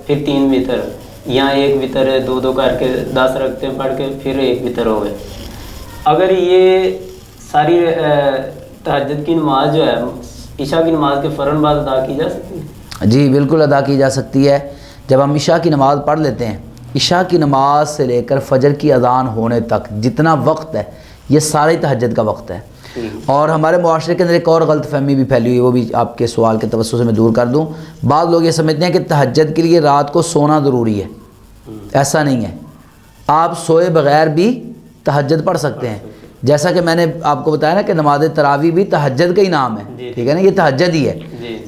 پھر 3 وتر، یا 1 وتر ہے، 2 کر کے 10 رکعتیں پڑھ کے پھر 1 وتر ہو گئے. اگر یہ ساری تہجد کی نماز جو ہے عشاء کی نماز کے فوراً بعد ادا کی جا سکتی ہے؟ جی بالکل ادا کی جا سکتی ہے. جب ہم عشاء کی نماز پڑھ لیتے ہیں، عشاء کی نماز سے لے کر فجر کی اذان ہونے تک جتنا وقت ہے، یہ سارے تہجد کا وقت ہے. اور ہمارے معاشرے کے اندر ایک اور غلط فہمی بھی پھیلی ہوئی ہے، وہ بھی آپ کے سوال کے توسط سے میں دور کر دوں. بعض لوگ یہ سمجھتے ہیں کہ تہجد کے لیے رات کو سونا ضروری ہے. ایسا نہیں ہے، آپ سوئے بغیر بھی تہجد پڑھ سکتے ہیں. جیسا کہ میں نے آپ کو بتایا نا کہ نماز تراویح بھی تہجد کا ہی نام ہے، ٹھیک ہے نا، یہ تہجد ہی ہے.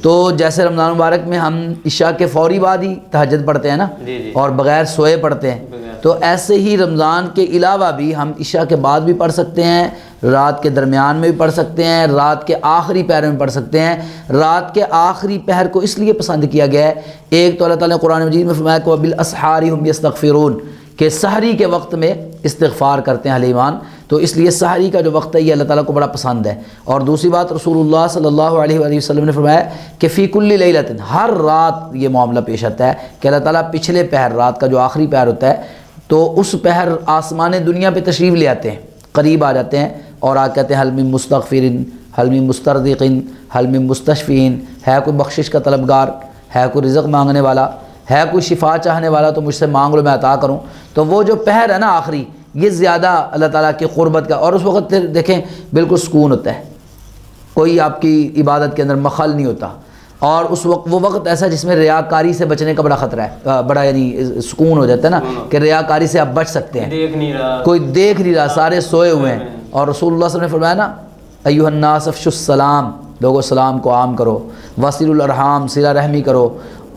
تو جیسے رمضان مبارک میں ہم عشاء کے فوری بعد ہی تہجد پڑھتے ہیں نا، اور بغیر سوئے پڑھتے ہیں، تو ایسے ہی رمضان کے علاوہ بھی ہم عشاء کے بعد بھی پڑھ سکتے ہیں، رات کے درمیان میں بھی پڑھ سکتے ہیں، رات کے آخری پہر میں پڑھ سکتے ہیں. رات کے آخری پہر کو اس لیے پسند کیا گیا ہے، ایک تو اللہ تعالیٰ نے قرآن مجید میں فرمایا کہ وَبِالْأَسْحَارِ هُمْ يَسْتَغْفِرُونَ، کہ سحری کے وقت میں استغفار کرتے ہیں اہل ایمان. تو اس لیے سحری کا جو وقت ہے یہ اللہ تعالیٰ کو بڑا پسند ہے. اور دوسری بات، رسول اللہ صلی اللہ علیہ وآلہ وسلم نے فرمایا کہ فی کل لیلۃ، ہر رات یہ معاملہ پیش آتا ہے کہ اللہ تعالیٰ پچھلے پہر، رات کا جو آخری پہر ہوتا ہے، تو اس پہر آسمان دنیا پہ تشریف لے آتے ہیں، قریب آ جاتے ہیں، اور آ کہتے ہیں حل من مستغفرین، حل من مسترزقین، حل من مستشفین، ہے کوئی بخشش کا طلبگار، ہے کوئی رزق مانگنے والا، ہے کوئی شفا چاہنے والا، تو مجھ سے مانگ لو میں عطا کروں. تو وہ جو پہر ہے نا آخری، یہ زیادہ اللہ تعالیٰ کی قربت کا، اور اس وقت دیکھیں بالکل سکون ہوتا ہے، کوئی آپ کی عبادت کے اندر مخل نہیں ہوتا. اور اس وقت وہ وقت ایسا جس میں ریاکاری سے بچنے کا بڑا خطرہ ہے، بڑا یعنی سکون ہو جاتا ہے نا کہ ریاکاری سے آپ بچ سکتے ہیں، کوئی دیکھ نہیں رہا، سارے سوئے ہوئے ہیں. اور رسول اللہ صلی اللہ علیہ وسلم نے فرمایا نا ایھا الناس افشوا السلام، لوگوں سلام کو عام کرو، وصلوا الارحام، صلہ رحمی کرو،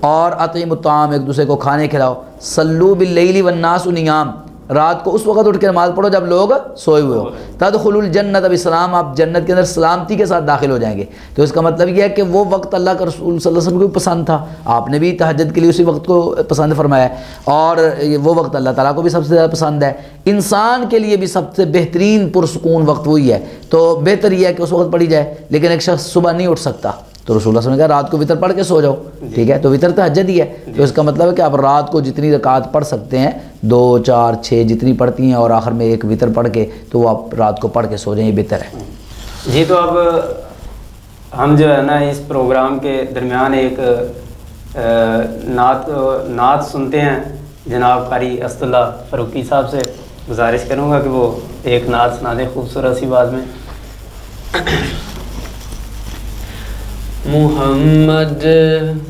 اور اطعموا الطعام، ایک دوسرے کو کھانے کھلاؤ، صلوا باللیل والناس نیام، رات کو اس وقت اٹھ کے نماز پڑھو جب لوگ سوئے ہوئے ہو. تدخلوا الجنت بسلام، آپ جنت کے اندر سلامتی کے ساتھ داخل ہو جائیں گے. تو اس کا مطلب یہ ہے کہ وہ وقت اللہ کا رسول صلی اللہ علیہ وسلم کو بھی پسند تھا، آپ نے بھی تہجد کے لیے اسی وقت کو پسند فرمایا ہے، اور وہ وقت اللہ تعالیٰ کو بھی سب سے زیادہ پسند ہے. انسان کے لیے بھی سب سے بہترین پرسکون وقت وہی ہے، تو بہتر یہ ہے کہ اس وقت پڑھی جائے. لیکن ایک شخص صبح نہیں اٹھ سکتا، تو رسول اللہ صلی اللہ علیہ وسلم نے کہا رات کو وتر پڑھ کے سو جاؤ، ٹھیک ہے، تو وتر تہجد ہی ہے. تو اس کا مطلب ہے کہ آپ رات کو جتنی رکعات پڑھ سکتے ہیں، 2 4 6 جتنی پڑھتی ہیں، اور آخر میں ایک وتر پڑھ کے، تو وہ آپ رات کو پڑھ کے سو جائیں، یہ بہتر ہے. جی تو اب ہم جو ہے نا اس پروگرام کے درمیان ایک نعت سنتے ہیں جناب قاری اسد اللہ فاروقی صاحب سے. گزارش کروں گا کہ وہ ایک نعت سنا دیں خوبصورت سی آواز میں. محمد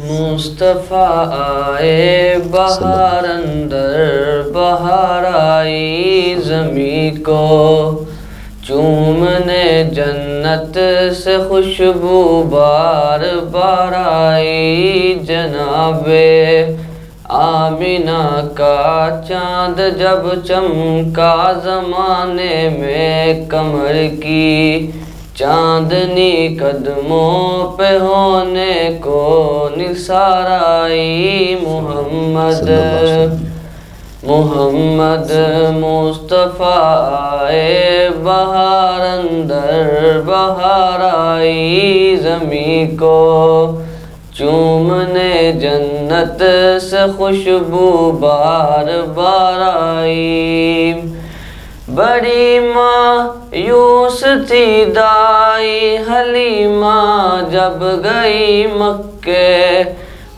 مصطفیٰ آئے بہار اندر بہار آئی زمیں کو، چومنے جنت سے خوشبو بار بار آئی جناب آمینہ کا چاند جب چمکا زمانے میں قمر کی چاندنی قدموں پہ ہونے کو نثار آئی محمد محمد مصطفیٰ آئے بہار اندر بہار آئی زمیں کو چومنے جنت سے خوشبو بار بار آئی بڑی مایوس تھی دائی حلیمہ جب گئی مکے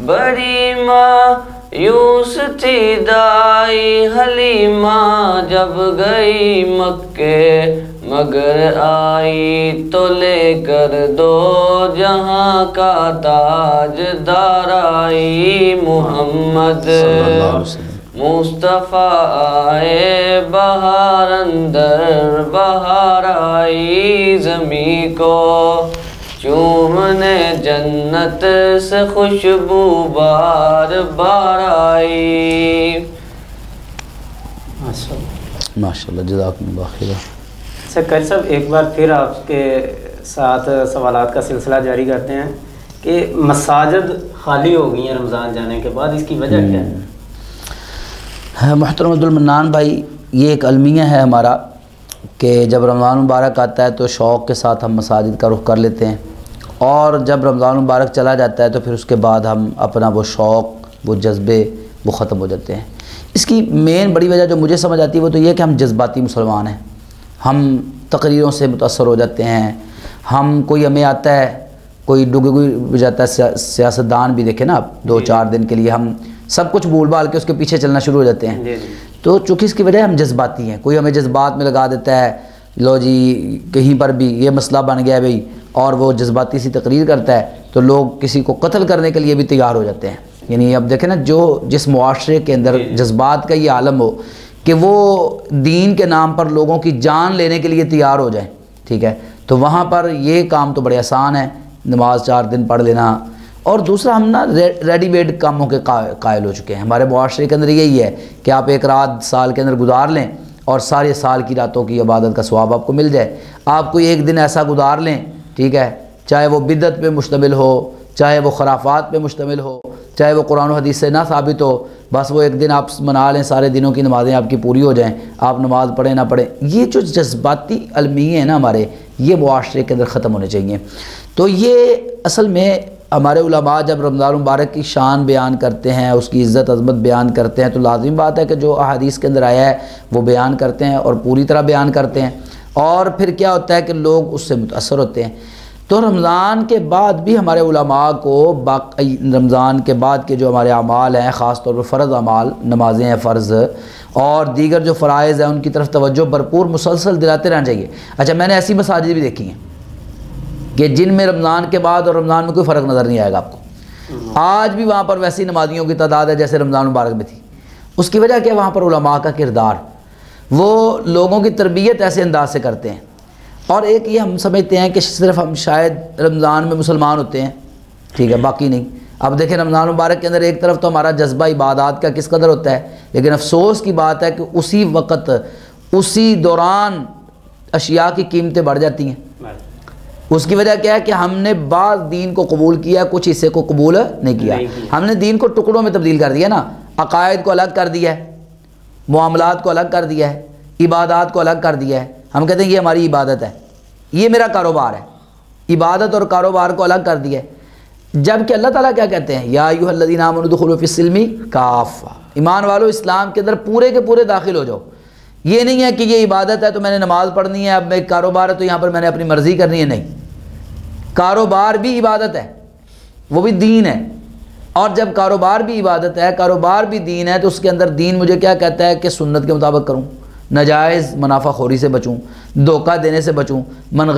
بڑی مایوس تھی دائی حلیمہ جب گئی مکے مگر آئی تو لے کر دو جہاں کا تاج دار آئی محمد مصطفیٰ آئے بہار اندر بہار آئی زمیں کو چومنے جنت سے خوشبو بار بار آئی. ماشاءاللہ جزاکم اللہ خیر. اچھا قاری صاحب ایک بار پھر آپ کے ساتھ سوالات کا سلسلہ جاری کرتے ہیں کہ مساجد خالی ہو گئی ہیں رمضان جانے کے بعد، اس کی وجہ کیا ہے؟ محترم عبدالمنان بھائی، یہ ایک المیہ ہے ہمارا کہ جب رمضان مبارک آتا ہے تو شوق کے ساتھ ہم مساجد کا رخ کر لیتے ہیں، اور جب رمضان مبارک چلا جاتا ہے تو پھر اس کے بعد ہم اپنا وہ شوق وہ جذبے وہ ختم ہو جاتے ہیں. اس کی مین بڑی وجہ جو مجھے سمجھ آتی ہے وہ تو یہ کہ ہم جذباتی مسلمان ہیں. ہم تقریروں سے متاثر ہو جاتے ہیں، ہم کوئی ہمیں آتا ہے کوئی ڈگے ہوئی جاتا ہے سیاستدان بھی دیکھیں نا آپ، 2-4 دن کے لیے ہم سب کچھ بھول بھال کے اس کے پیچھے چلنا شروع ہو جاتے ہیں. تو چونکہ اس کی وجہ ہم جذباتی ہیں، کوئی ہمیں جذبات میں لگا دیتا ہے، لو جی کہیں پر بھی یہ مسئلہ بن گیا ہے بھئی، اور وہ جذباتی سی تقریر کرتا ہے تو لوگ کسی کو قتل کرنے کے لیے بھی تیار ہو جاتے ہیں. یعنی اب دیکھیں نا جس معاشرے کے اندر جذبات کا یہ عالم ہو کہ وہ دین کے نام پر لوگوں کی جان لینے کے لیے تیار ہو جائیں، ٹھیک ہے، تو وہاں پر یہ کام تو بڑے آسان ہے، نماز 4 دن پڑھ لینا. اور دوسرا ہم نا ریڈی میڈ کاموں کے قائل ہو چکے ہیں. ہمارے معاشرے کے اندر یہی ہے کہ آپ ایک رات سال کے اندر گزار لیں اور سارے سال کی راتوں کی عبادت کا ثواب آپ کو مل جائے. آپ کوئی ایک دن ایسا گزار لیں، ٹھیک ہے، چاہے وہ بدعت پہ مشتمل ہو، چاہے وہ خرافات پہ مشتمل ہو، چاہے وہ قرآن و حدیث سے نہ ثابت ہو، بس وہ ایک دن آپ منا لیں، سارے دنوں کی نمازیں آپ کی پوری ہو جائیں، آپ نماز پڑھیں نہ پڑھیں. یہ جو جذباتی المیہ ہیں نا ہمارے، یہ معاشرے کے اندر ختم ہونے چاہیے. تو یہ اصل میں ہمارے علماء جب رمضان مبارک کی شان بیان کرتے ہیں، اس کی عزت عظمت بیان کرتے ہیں، تو لازم بات ہے کہ جو احادیث کے اندر آیا ہے وہ بیان کرتے ہیں اور پوری طرح بیان کرتے ہیں. اور پھر کیا ہوتا ہے کہ لوگ اس سے متاثر ہوتے ہیں. تو رمضان کے بعد بھی ہمارے علماء کو رمضان کے بعد کے جو ہمارے اعمال ہیں، خاص طور پر فرض اعمال، نمازیں ہیں فرض اور دیگر جو فرائض ہیں، ان کی طرف توجہ بھرپور مسلسل دلاتے رہنا چاہیے. اچھا میں نے ایسی مساجد بھی دیکھی ہیں کہ جن میں رمضان کے بعد اور رمضان میں کوئی فرق نظر نہیں آئے گا آپ کو. آج بھی وہاں پر ویسی نمازیوں کی تعداد ہے جیسے رمضان مبارک میں تھی. اس کی وجہ کیا؟ وہاں پر علماء کا کردار، وہ لوگوں کی تربیت ایسے انداز سے کرتے ہیں. اور ایک یہ ہم سمجھتے ہیں کہ صرف ہم شاید رمضان میں مسلمان ہوتے ہیں، ٹھیک ہے، باقی نہیں. اب دیکھیں رمضان مبارک کے اندر ایک طرف تو ہمارا جذبہ عبادات کا کس قدر ہوتا ہے، لیکن افسوس کی بات ہے کہ اسی وقت اسی دوران اشیاء کی قیمتیں بڑھ جاتی ہیں. اس کی وجہ کیا ہے کہ ہم نے بعض دین کو قبول کیا، کچھ حصے کو قبول نہیں کیا. ہم نے دین کو ٹکڑوں میں تبدیل کر دیا نا، عقائد کو الگ کر دیا ہے، معاملات کو الگ کر دیا ہے، عبادات کو الگ کر دیا ہے. ہم کہتے ہیں یہ ہماری عبادت ہے، یہ میرا کاروبار ہے. عبادت اور کاروبار کو الگ کر دیا ہے. جبکہ اللہ تعالیٰ کیا کہتے ہیں؟ یا ایھا الذین آمنوا ادخلوا فی السلم کافہ، ایمان والو اسلام کے اندر پورے کے پورے داخل ہو جاؤ. یہ نہیں ہے کہ یہ عبادت ہے تو میں نے نماز پڑھنی ہے، اب میں کاروبار ہے تو یہاں پر میں نے اپنی مرضی کرنی ہے. نہیں، کاروبار بھی عبادت ہے، وہ بھی دین ہے. اور جب کاروبار بھی عبادت ہے، کاروبار بھی دین ہے، تو اس کے اندر دین مجھے کیا کہتا ہے کہ سنت کے مطابق کروں، ناجائز منافع خوری سے بچوں، دھوکہ دینے سے بچوں. من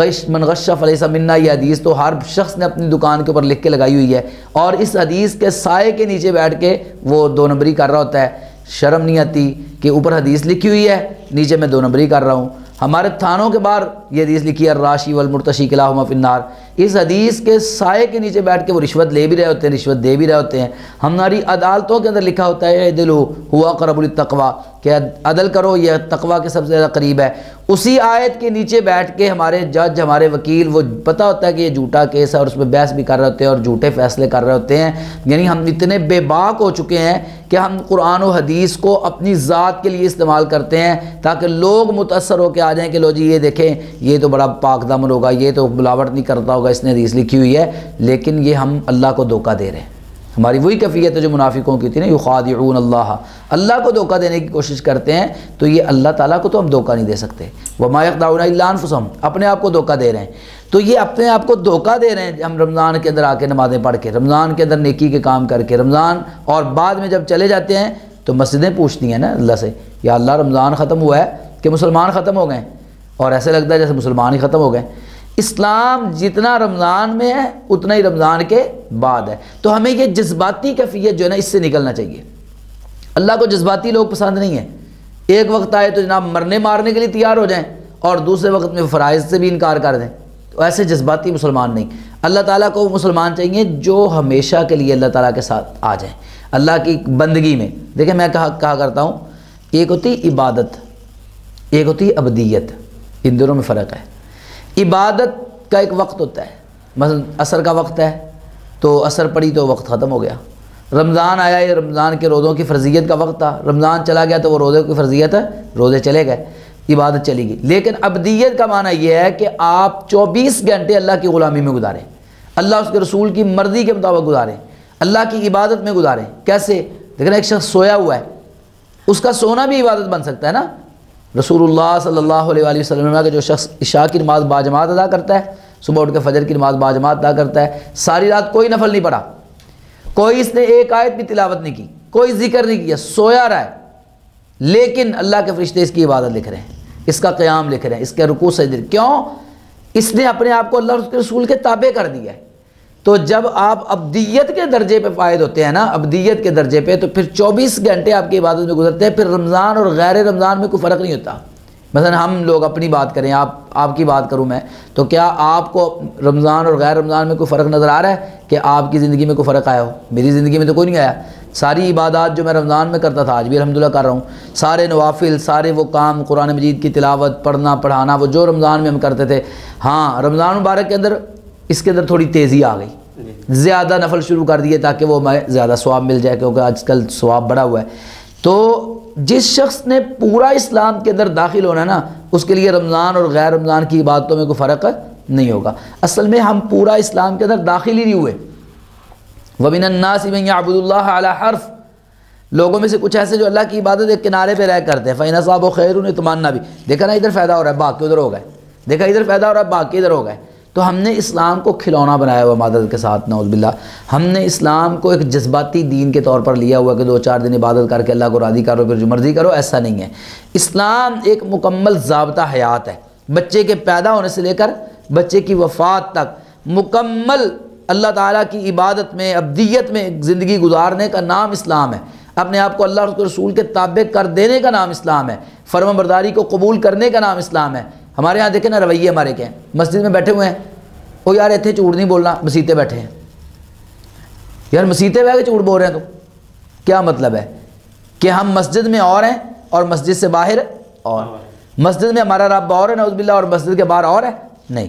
غش فلیس منا، یہ حدیث تو ہر شخص نے اپنی دکان کے اوپر لکھ کے لگائی ہوئی ہے، اور اس حدیث کے سائے کے نیچے بیٹھ کے وہ 2 نمبری کر رہا ہوتا ہے. شرم نہیں آتی کہ اوپر حدیث لکھی ہوئی ہے، نیچے میں 2 نمبری کر رہا ہوں. ہمارے تھانوں کے باہر یہ حدیث لکھی ہے الراشی والمرتشی کلاہما فی النار، اس حدیث کے سائے کے نیچے بیٹھ کے وہ رشوت لے بھی رہے ہوتے ہیں، رشوت دے بھی رہے ہوتے ہیں۔ ہماری عدالتوں کے اندر لکھا ہوتا ہے اعدلوا ہوا اقرب للتقوی، کہ عدل کرو، یہ تقوی کے سب سے زیادہ قریب ہے۔ اسی آیت کے نیچے بیٹھ کے ہمارے جج، ہمارے وکیل، وہ پتہ ہوتا ہے کہ یہ جھوٹا کیس ہے اور اس پہ بحث بھی کر رہے ہوتے ہیں اور جھوٹے فیصلے کر رہے ہوتے ہیں۔ یعنی ہم اتنے بے باک ہو چکے ہیں کہ ہم قرآن و حدیث کو اپنی ذات کے لیے استعمال کرتے ہیں تاکہ لوگ متاثر ہو کے آ جائیں کہ لو جی یہ دیکھیں یہ تو بڑا پاک دامن ہوگا، یہ تو بلاوٹ نہیں کرتا ہوگا، اس نے حدیث لکھی ہوئی ہے۔ لیکن یہ ہم اللہ کو دھوکہ دے رہے ہیں۔ ہماری وہی کیفیت ہے جو منافقوں کی تھی نا، یخادعون اللہ، اللہ کو دھوکہ دینے کی کوشش کرتے ہیں۔ تو یہ اللہ تعالیٰ کو تو ہم دھوکہ نہیں دے سکتے۔ وما یخدعون الا انفسهم، اپنے آپ کو دھوکہ دے رہے ہیں۔ تو یہ اپنے آپ کو دھوکہ دے رہے ہیں ہم رمضان کے اندر آ کے نمازیں پڑھ کے، رمضان کے اندر نیکی کے کام کر کے، رمضان، اور بعد میں جب چلے جاتے ہیں تو مسجدیں پوچھتی ہیں نا اللہ سے، یا اللہ رمضان ختم ہوا ہے کہ مسلمان ختم ہو گئے ہیں، اور ایسے لگتا ہے جیسے مسلمان ہی ختم ہو گئے۔ اسلام جتنا رمضان میں ہے اتنا ہی رمضان کے بعد ہے۔ تو ہمیں یہ جذباتی کیفیت جو ہے نا اس سے نکلنا چاہیے۔ اللہ کو جذباتی لوگ پسند نہیں ہیں۔ ایک وقت آئے تو جناب مرنے مارنے کے لیے تیار ہو جائیں اور دوسرے وقت میں فرائض سے بھی انکار کر دیں، تو ایسے جذباتی مسلمان نہیں۔ اللہ تعالیٰ کو وہ مسلمان چاہیے جو ہمیشہ کے لیے اللہ تعالیٰ کے ساتھ آ جائیں اللہ کی بندگی میں۔ دیکھیں میں کہا کرتا ہوں، ایک ہوتی عبادت، ایک ہوتی عبدیت، ان دونوں میں فرق ہے۔ عبادت کا ایک وقت ہوتا ہے، مثلا عصر کا وقت ہے تو عصر پڑھی تو وقت ختم ہو گیا۔ رمضان آیا، یہ رمضان کے روزوں کی فرضیت کا وقت تھا، رمضان چلا گیا تو وہ روزے کی فرضیت ہے، روزے چلے گئے، عبادت چلی گئی۔ لیکن عبدیت کا معنی یہ ہے کہ آپ 24 گھنٹے اللہ کی غلامی میں گزاریں، اللہ اس کے رسول کی مرضی کے مطابق گزاریں، اللہ کی عبادت میں گزاریں۔ کیسے؟ لیکن ایک شخص سویا ہوا ہے، اس کا سونا بھی عبادت بن سکتا ہے نا۔ رسول اللہ صلی اللہ علیہ وآلہ وسلم نے کہ جو شخص عشاء کی نماز باجماعت ادا کرتا ہے، صبح اٹھ کے فجر کی نماز باجماعت ادا کرتا ہے، ساری رات کوئی نفل نہیں پڑھا، کوئی اس نے ایک آیت بھی تلاوت نہیں کی، کوئی ذکر نہیں کیا، سویا رہا ہے، لیکن اللہ کے فرشتے اس کی عبادت لکھ رہے ہیں، اس کا قیام لکھ رہے ہیں، اس کے رکوع سجدے۔ کیوں؟ اس نے اپنے آپ کو اللہ اور اس کے رسول کے تابع کر دیا ہے۔ تو جب آپ عبدیت کے درجے پہ فائد ہوتے ہیں نا، عبدیت کے درجے پہ، تو پھر 24 گھنٹے آپ کی عبادت میں گزرتے ہیں، پھر رمضان اور غیر رمضان میں کوئی فرق نہیں ہوتا۔ مثلا ہم لوگ اپنی بات کریں، آپ کی بات کروں میں، تو کیا آپ کو رمضان اور غیر رمضان میں کوئی فرق نظر آ رہا ہے کہ آپ کی زندگی میں کوئی فرق آیا ہو؟ میری زندگی میں تو کوئی نہیں آیا۔ ساری عبادات جو میں رمضان میں کرتا تھا آج بھی الحمدللہ کر رہا ہوں، سارے نوافل، سارے وہ کام، قرآن مجید کی تلاوت، پڑھنا پڑھانا، وہ جو رمضان میں ہم کرتے تھے۔ ہاں رمضان مبارک کے اندر اس کے اندر تھوڑی تیزی آ گئی، زیادہ نفل شروع کر دیے تاکہ وہ ہمیں زیادہ ثواب مل جائے، کیونکہ آج کل ثواب بڑا ہوا ہے۔ تو جس شخص نے پورا اسلام کے اندر داخل ہونا ہے نا، اس کے لیے رمضان اور غیر رمضان کی عبادتوں میں کوئی فرق نہیں ہوگا۔ اصل میں ہم پورا اسلام کے اندر داخل ہی نہیں ہوئے۔ وَمِنَ النَّاسِ مَن يَعْبُدُ اللَّهَ عَلَى حَرْفٍ، لوگوں میں سے کچھ ایسے جو اللہ کی عبادت ایک کنارے پہ رہ کرتے ہیں۔ فَإِنْ أَصَابَهُ خَيْرٌ اطمأنَّ بِهِ، دیکھا نا ادھر فائدہ ہو رہا ہے باقی ادھر ہو گئے، دیکھا ادھر فائدہ ہو رہا ہے باقی ادھر ہو گئے۔ تو ہم نے اسلام کو کھلونا بنایا ہوا مدد کے ساتھ، نعوذ باللہ۔ ہم نے اسلام کو ایک جذباتی دین کے طور پر لیا ہوا کہ 2-4 دن عبادت کر کے اللہ کو راضی کرو پھر جو مرضی کرو، ایسا نہیں ہے۔ اسلام ایک مکمل ضابطہ حیات ہے، بچے کے پیدا ہونے سے لے کر بچے کی وفات تک مکمل اللہ تعالیٰ کی عبادت میں، عبدیت میں زندگی گزارنے کا نام اسلام ہے۔ اپنے آپ کو اللہ اور اس کے رسول کے تابع کر دینے کا نام اسلام ہے، فرما برداری کو قبول کرنے کا نام اسلام ہے۔ ہمارے ہاں دیکھیں نا رویے ہمارے کیا ہیں، مسجد میں بیٹھے ہوئے ہیں، او یار اتنے جھوٹ نہیں بولنا، مسیتے بیٹھے ہیں، یار مسیتے بیٹھ کے جھوٹ بول رہے ہیں، تو کیا مطلب ہے کہ ہم مسجد میں اور ہیں اور مسجد سے باہر اور، مسجد میں ہمارا رب اور ہے نعوذ باللہ اور مسجد کے باہر اور ہے؟ نہیں،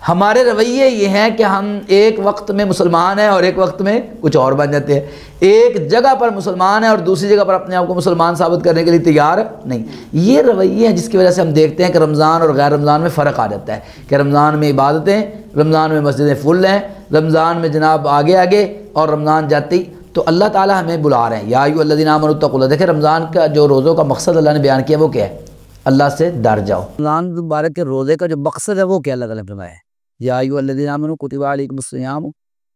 ہمارے رویے یہ ہیں کہ ہم ایک وقت میں مسلمان ہیں اور ایک وقت میں کچھ اور بن جاتے ہیں، ایک جگہ پر مسلمان ہیں اور دوسری جگہ پر اپنے آپ کو مسلمان ثابت کرنے کے لیے تیار نہیں۔ یہ رویے ہیں جس کی وجہ سے ہم دیکھتے ہیں کہ رمضان اور غیر رمضان میں فرق آ جاتا ہے، کہ رمضان میں عبادتیں، رمضان میں مسجدیں فل ہیں، رمضان میں جناب آگے آگے، اور رمضان جاتے ہی تو اللہ تعالیٰ ہمیں بلا رہے ہیں، یا ایھا الذین آمنوا اتقوا اللہ۔ دیکھیں رمضان کا جو روزوں کا مقصد اللہ نے بیان کیا وہ کیا ہے؟ اللہ سے ڈر جاؤ۔ رمضان مبارک کے روزے کا جو مقصد ہے وہ کیا اللہ تعالیٰ نے فرمایا ہے؟ یا ایھا الذین آمنوا کتب علیکم الصیام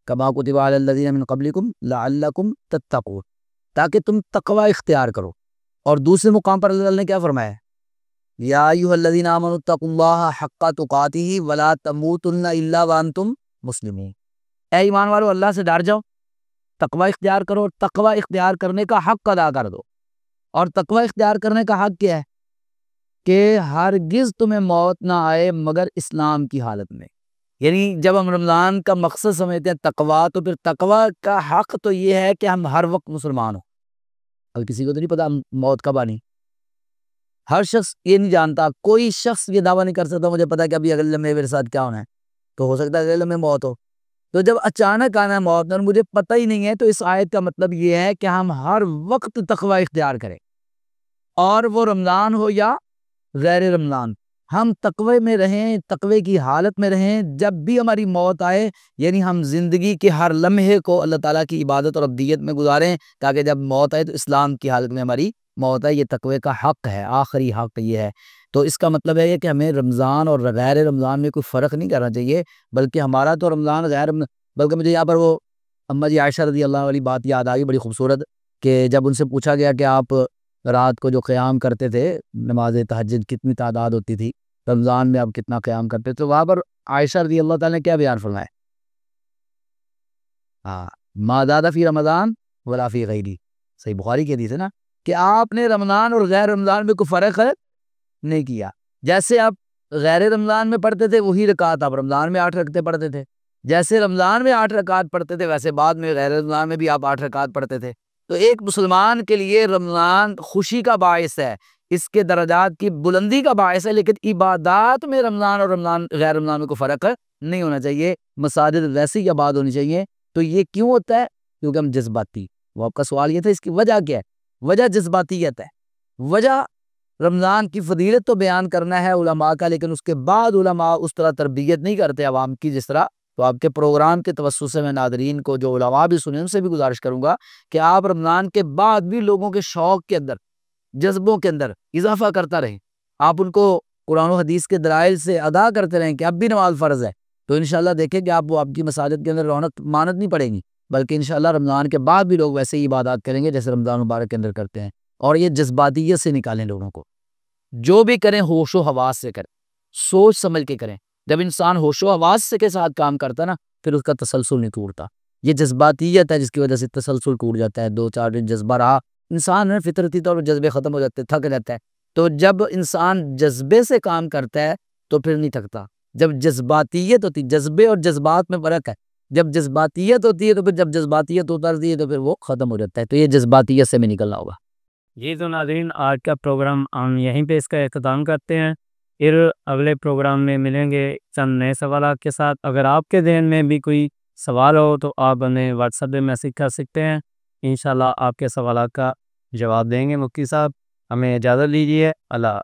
کما کتب علی الذین من قبلکم لعلکم تتقون، تاکہ تم تقوی اختیار کرو۔ اور دوسرے مقام پر اللہ تعالیٰ نے کیا فرمایا ہے؟ یا ایھا الذین آمنوا اتقوا اللہ حق تقاتہ ولا تموتن الا وانتم مسلمون، اے ایمان والو اللہ سے ڈر جاؤ، تقوی اختیار کرو، اور تقوی اختیار کرنے کا حق ادا کر دو۔ اور تقوی اختیار کرنے کا حق کیا ہے؟ کہ ہرگز تمہیں موت نہ آئے مگر اسلام کی حالت میں، یعنی جب ہم رمضان کا مقصد سمجھتے ہیں تقویٰ، تو پھر تقویٰ کا حق تو یہ ہے کہ ہم ہر وقت مسلمان ہوں۔ اب کسی کو تو نہیں پتا موت کب آنی، ہر شخص یہ نہیں جانتا، کوئی شخص یہ دعویٰ نہیں کر سکتا مجھے پتا کہ ابھی اگلے لمحے میرے ساتھ کیا ہونا ہے، تو ہو سکتا ہے اگلے لمحے موت ہو۔ تو جب اچانک آنا ہے موت اور مجھے پتہ ہی نہیں ہے، تو اس آیت کا مطلب یہ ہے کہ ہم ہر وقت تقویٰ اختیار کریں، اور وہ رمضان ہو یا غیر رمضان، ہم تقوی میں رہیں، تقوی کی حالت میں رہیں۔ جب بھی ہماری موت آئے، یعنی ہم زندگی کے ہر لمحے کو اللہ تعالیٰ کی عبادت اور عبودیت میں گزاریں، تاکہ جب موت آئے تو اسلام کی حالت میں ہماری موت آئے۔ یہ تقوی کا حق ہے، آخری حق یہ ہے۔ تو اس کا مطلب ہے کہ ہمیں رمضان اور غیر رمضان میں کوئی فرق نہیں کرنا چاہیے، بلکہ ہمارا تو رمضان غیر رمضان، بلکہ مجھے یہاں پر وہ اماں جی عائشہ رضی اللہ والی بات یاد آ گئی، بڑی خوبصورت، کہ جب ان سے پوچھا گیا کہ آپ رات کو جو قیام کرتے تھے، نماز تہجد کتنی تعداد ہوتی تھی، رمضان میں آپ کتنا قیام کرتے، تو وہاں پر عائشہ رضی اللہ تعالیٰ نے کیا بیان فرمایا؟ ما زاد فی رمضان ولا فی غیری، صحیح بخاری کی حدیث ہے نا، کہ آپ نے رمضان اور غیر رمضان میں کوئی فرق نہیں کیا۔ جیسے آپ غیر رمضان میں پڑھتے تھے وہی رکعت آپ رمضان میں 8 رکعتیں پڑھتے تھے، جیسے رمضان میں 8 رکعت پڑھتے تھے ویسے بعد میں غیر رمضان میں بھی آپ 8 رکعت پڑھتے تھے۔ تو ایک مسلمان کے لیے رمضان خوشی کا باعث ہے، اس کے درجات کی بلندی کا باعث ہے، لیکن عبادات میں رمضان اور غیر رمضان میں کوئی فرق نہیں ہونا چاہیے، مساجد ویسے ہی آباد ہونی چاہیے۔ تو یہ کیوں ہوتا ہے؟ کیونکہ ہم جذباتی، وہ آپ کا سوال یہ تھا اس کی وجہ کیا ہے؟ وجہ جذباتیت ہے۔ وجہ رمضان کی فضیلت تو بیان کرنا ہے علماء کا، لیکن اس کے بعد علماء اس طرح تربیت نہیں کرتے عوام کی جس طرح۔ تو آپ کے پروگرام کے توسط سے میں ناظرین کو جو علماء بھی سنیں ان سے بھی گزارش کروں گا کہ آپ رمضان کے بعد بھی لوگوں کے شوق کے اندر، جذبوں کے اندر اضافہ کرتا رہیں، آپ ان کو قرآن و حدیث کے دلائل سے ادا کرتے رہیں کہ اب بھی نماز فرض ہے، تو انشاءاللہ دیکھیں کہ آپ کی مساجد کے اندر رونق مانت نہیں پڑے گی، بلکہ انشاءاللہ رمضان کے بعد بھی لوگ ویسے ہی عبادات کریں گے جیسے رمضان مبارک کے اندر کرتے ہیں۔ اور یہ جذباتیت سے نکالیں لوگوں کو، جو بھی کریں ہوش و حواس سے کریں، سوچ سمجھ کے کریں۔ جب انسان ہوش و حواس کے ساتھ کام کرتا نا، پھر اس کا تسلسل نہیں ٹوٹتا۔ یہ جذباتیت ہے جس کی وجہ سے تسلسل ٹوٹ جاتا ہے، 2-4 دن جذبہ رہا، انسان ہے فطرتی طور پر جذبے ختم ہو جاتے ہیں، تھک جاتا ہے۔ تو جب انسان جذبے سے کام کرتا ہے تو پھر نہیں تھکتا۔ جب جذباتیت ہوتی، جذبے اور جذبات میں فرق ہے، جب جذباتیت ہوتی ہے تو پھر جب جذباتیت اترتی ہے تو پھر وہ ختم ہو جاتا ہے۔ تو یہ جذباتیت سے میں نکلنا ہوگا۔ جی تو ناظرین، آج کا پروگرام ہم یہیں پہ اس کا اختتام کرتے ہیں، پھر اگلے پروگرام میں ملیں گے چند نئے سوالات کے ساتھ۔ اگر آپ کے ذہن میں بھی کوئی سوال ہو تو آپ ہمیں واٹس ایپ پہ میسج کر سکتے ہیں، انشاءاللہ آپ کے سوالات کا جواب دیں گے۔ مفتی صاحب ہمیں اجازت دیجیے، اللہ